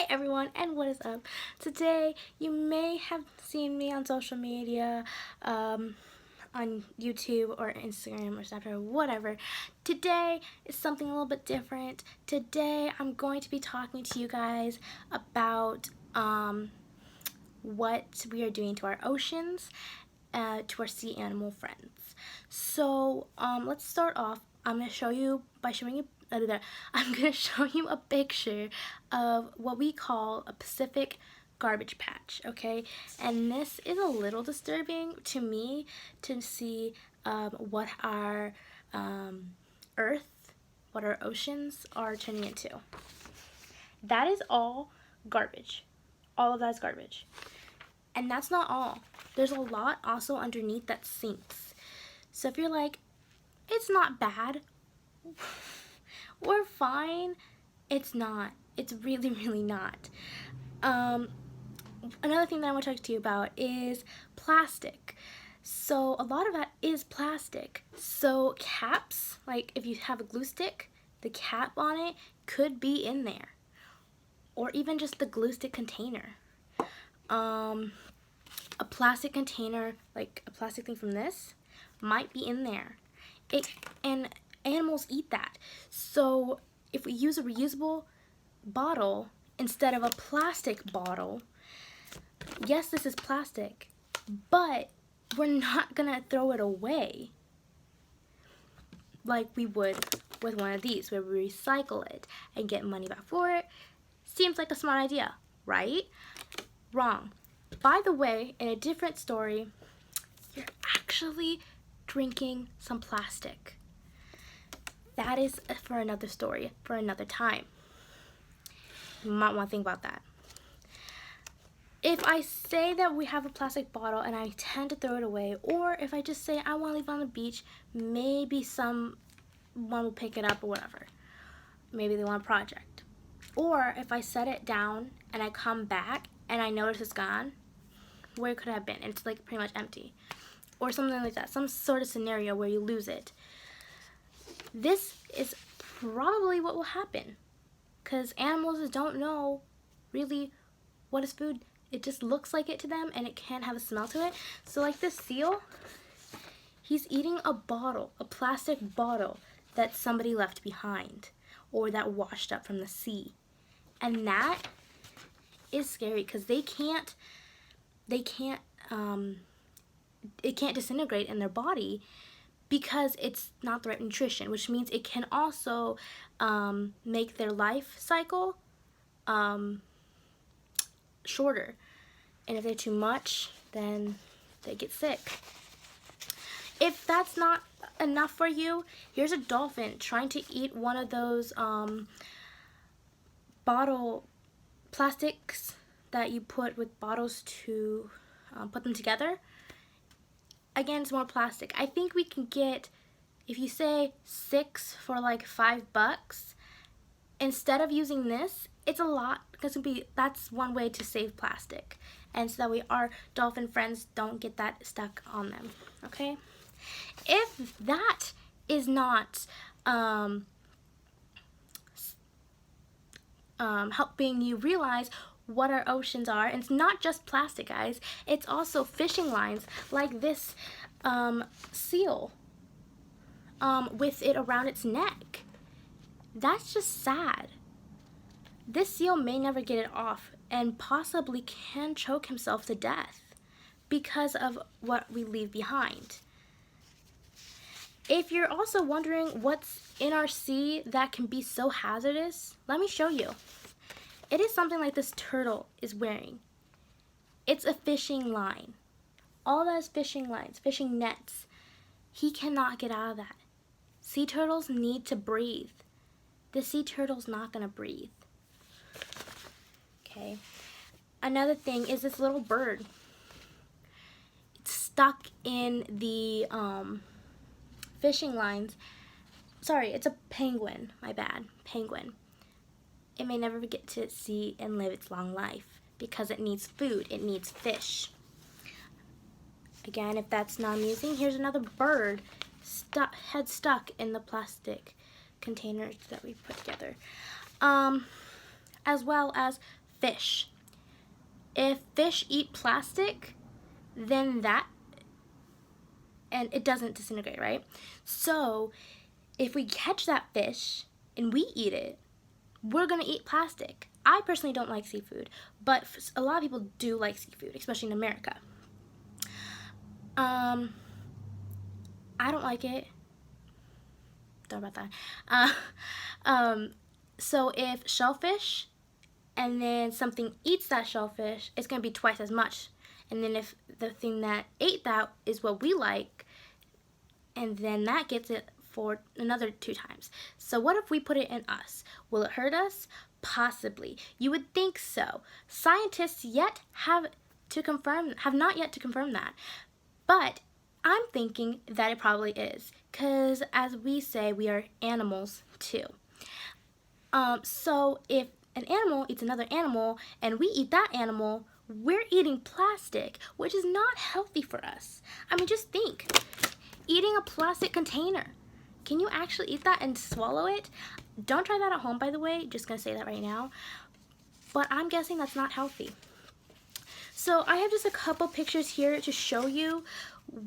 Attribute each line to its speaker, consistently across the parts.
Speaker 1: Hi everyone, and what is up? Today you may have seen me on social media, on YouTube or Instagram or Snapchat or whatever. Today is something a little bit different. Today I'm going to be talking to you guys about what we are doing to our oceans, to our sea animal friends. So let's start off. I'm going to show you by showing you I'm going to show you a picture of what we call a Pacific garbage patch, okay? And this is a little disturbing to me to see what our earth, what our oceans are turning into. That is all garbage. All of that is garbage. And that's not all. There's a lot also underneath that sinks. So if you're like, it's not bad, we're fine, it's not. It's really, really not. Another thing that I want to talk to you about is plastic. So a lot of that is plastic. So caps, like if you have a glue stick, the cap on it could be in there. Or even just the glue stick container. A plastic container, like a plastic thing from this, might be in there. And animals eat that. So if we use a reusable bottle instead of a plastic bottle, yes, this is plastic, but we're not gonna throw it away like we would with one of these, where we recycle it and get money back for it. Seems like a smart idea, right? Wrong. By the way, in a different story, you're actually drinking some plastic. That is for another story, for another time. You might want to think about that. If I say that we have a plastic bottle and I tend to throw it away, or if I just say I want to leave it on the beach, maybe someone will pick it up or whatever. Maybe they want a project. Or if I set it down and I come back and I notice it's gone, where could it have been? It's like pretty much empty. Or something like that, some sort of scenario where you lose it. This is probably what will happen, because animals don't know really what is food. It just looks like it to them, and it can have a smell to it. So like this seal, he's eating a bottle, a plastic bottle that somebody left behind or that washed up from the sea. And that is scary, because it can't disintegrate in their body because it's not the right nutrition, which means it can also make their life cycle shorter. And if they're too much, then they get sick. If that's not enough for you, here's a dolphin trying to eat one of those bottle plastics that you put with bottles to put them together. Again, it's more plastic. I think we can get, if you say 6 for like $5, instead of using this, it's a lot, because that's one way to save plastic, and so that way our dolphin friends don't get that stuck on them. Okay, if that is not helping you realize what our oceans are, and it's not just plastic, guys, it's also fishing lines like this seal with it around its neck. That's just sad. This seal may never get it off and possibly can choke himself to death because of what we leave behind. If you're also wondering what's in our sea that can be so hazardous, let me show you. It is something like this turtle is wearing. It's a fishing line. All that is fishing lines, fishing nets. He cannot get out of that. Sea turtles need to breathe. The sea turtle's not gonna breathe. Okay. Another thing is this little bird. It's stuck in the fishing lines. Sorry, it's a penguin. My bad. Penguin. It may never get to sea and live its long life because it needs food. It needs fish. Again, if that's not amusing, here's another bird head stuck in the plastic containers that we put together. As well as fish. If fish eat plastic, then and it doesn't disintegrate, right? So if we catch that fish and we eat it, we're gonna eat plastic. I personally don't like seafood, but a lot of people do like seafood, especially in America. I don't like it. Don't about that. So if shellfish and then something eats that shellfish, it's gonna be twice as much. And then if the thing that ate that is what we like, and then that gets it for another 2 times. So what if we put it in us? Will it hurt us? Possibly. You would think so. Scientists have not yet to confirm that. But I'm thinking that it probably is, because as we say, we are animals too. So if an animal eats another animal and we eat that animal, we're eating plastic, which is not healthy for us. I mean, just think, eating a plastic container. Can you actually eat that and swallow it? Don't try that at home, by the way. Just gonna say that right now. But I'm guessing that's not healthy. So I have just a couple pictures here to show you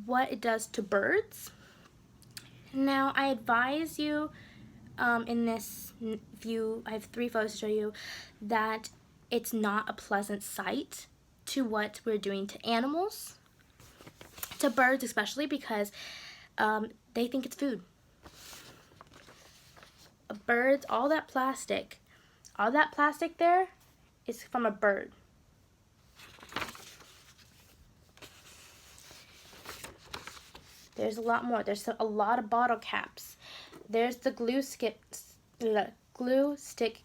Speaker 1: what it does to birds. Now, I advise you in this view, I have 3 photos to show you, that it's not a pleasant sight to what we're doing to animals, to birds especially, because they think it's food. Birds, all that plastic there is from a bird. There's a lot more. There's a lot of bottle caps. There's the glue stick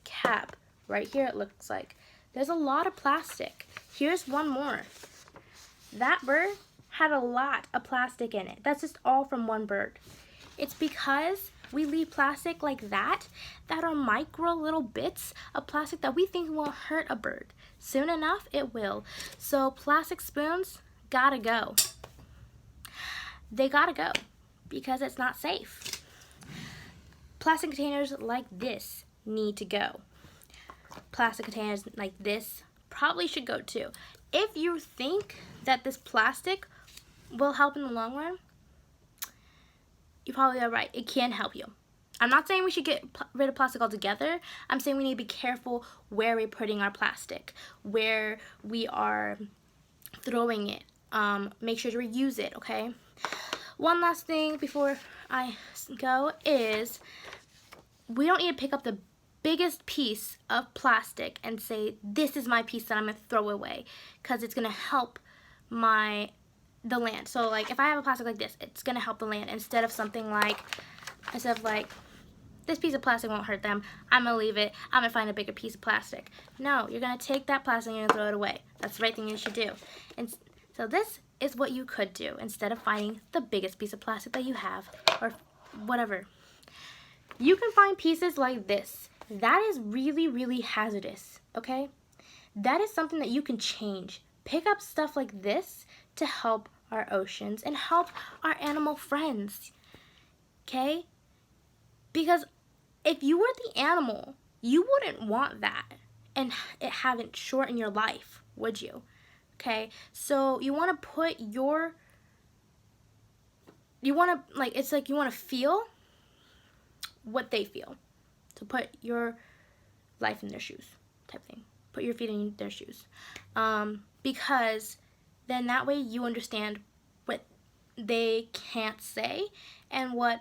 Speaker 1: cap. Right here it looks like. There's a lot of plastic. Here's one more. That bird had a lot of plastic in it. That's just all from one bird. It's because we leave plastic like that are micro little bits of plastic that we think won't hurt a bird. Soon enough, it will. So plastic spoons gotta go. They gotta go because it's not safe. Plastic containers like this need to go. Plastic containers like this probably should go too. If you think that this plastic will help in the long run, you probably are right. It can help you. I'm not saying we should get rid of plastic altogether. I'm saying we need to be careful where we're putting our plastic, where we are throwing it. Make sure to reuse it, okay? One last thing before I go is we don't need to pick up the biggest piece of plastic and say, this is my piece that I'm going to throw away, because it's going to help the land. So like if I have a plastic like this, it's going to help the land instead of this piece of plastic won't hurt them, I'm going to leave it, I'm going to find a bigger piece of plastic. No, you're going to take that plastic and you're going to throw it away. That's the right thing you should do. And so this is what you could do instead of finding the biggest piece of plastic that you have or whatever. You can find pieces like this. That is really, really hazardous, okay? That is something that you can change. Pick up stuff like this to help our oceans and help our animal friends, okay? Because if you were the animal, you wouldn't want that and it haven't shortened your life, would you? Okay, so you want to put it's like you want to feel what they feel. So put your life in their shoes type thing. Put your feet in their shoes. Because then that way you understand what they can't say and what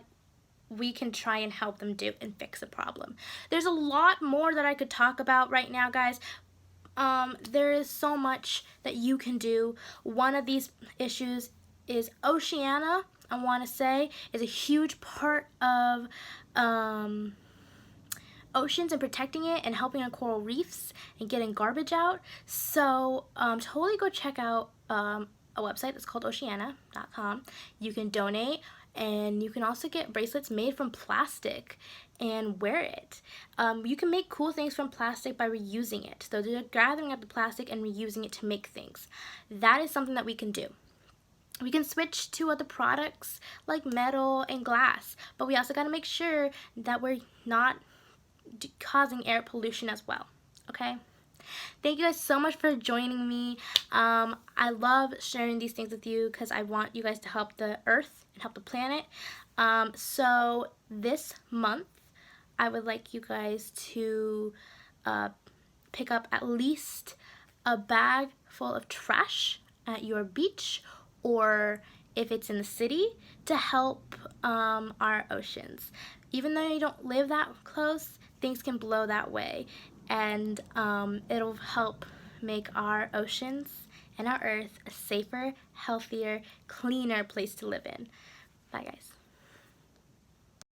Speaker 1: we can try and help them do and fix a problem. There's a lot more that I could talk about right now, guys. There is so much that you can do. One of these issues is Oceania, I want to say, is a huge part of oceans and protecting it and helping on coral reefs and getting garbage out. So totally go check out a website that's called oceana.com. You can donate, and you can also get bracelets made from plastic and wear it. You can make cool things from plastic by reusing it. So they're gathering up the plastic and reusing it to make things. That is something that we can do. We can switch to other products like metal and glass, but we also got to make sure that we're not causing air pollution as well, okay? Thank you guys so much for joining me. I love sharing these things with you because I want you guys to help the earth and help the planet. So this month, I would like you guys to pick up at least a bag full of trash at your beach, or if it's in the city, to help our oceans. Even though you don't live that close, things can blow that way, and it'll help make our oceans and our earth a safer, healthier, cleaner place to live in. Bye guys.